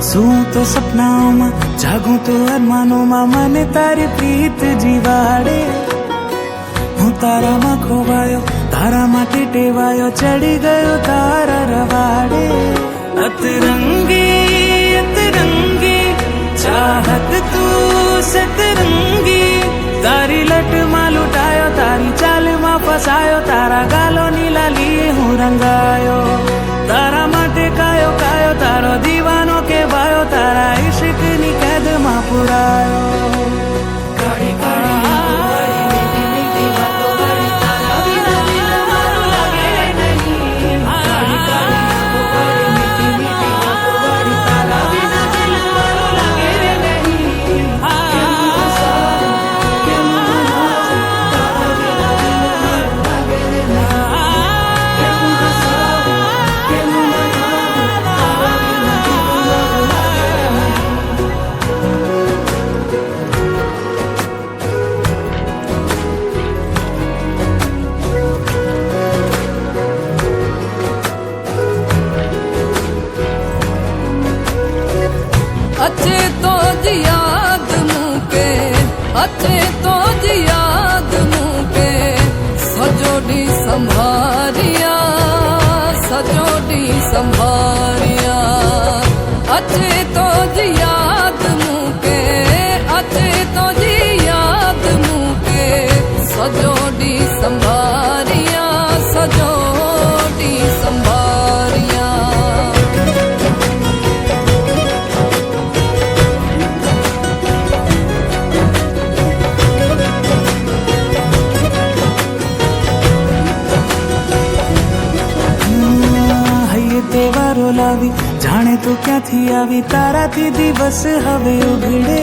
सूं तो सपनाओं में, जागूं तो अरमानों में, मन तारी प्रीत जीवाड़े। हूँ तारा में खोवायो, तारा माटे टेवायो, चढ़ी गयो तारा रवाड़े। अतरंगी अतरंगी चाहत तू सतरंगी, तारी लट में लुटायो, तारी चाल में फसायो, तारा गालो नीला लिए हूँ रंगायो। तारा माटे कायो कायो तारो दीवानो के वायो, तारा इश्क नी कैद में पुरायो। अच्छे तो जी याद मूके, अच्छे तो जी याद मूके, सजोड़ी संभारिया, सजोड़ी संभारिया। अच्छे तो जी याद मूके, अच्छे तो जी याद मूके, सजोड़ी संभारिया, सजोड़ी संभारिया। तेवारो लावी जाने तो क्या थी आवी, तारा थी दिवस हवे उगड़े।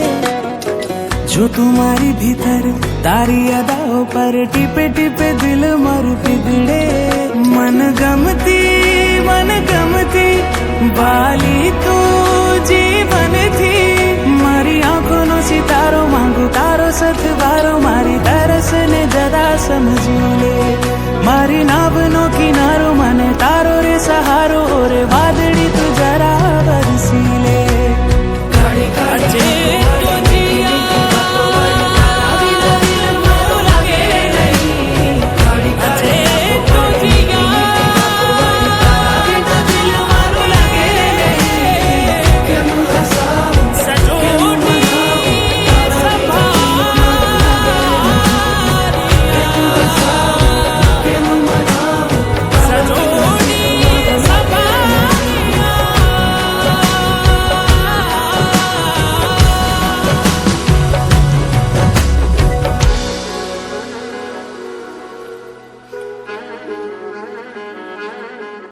जो तुम्हारी भीतर तारी अदाओं पर टिपे टिपे दिल मरु पिघड़े। मन गमती बाली तू जीवन थी, मारी आंखों नो सितारो मांगू तारो सतवारो, मारी तरस ने जरा समझी ले। मारी नावनों की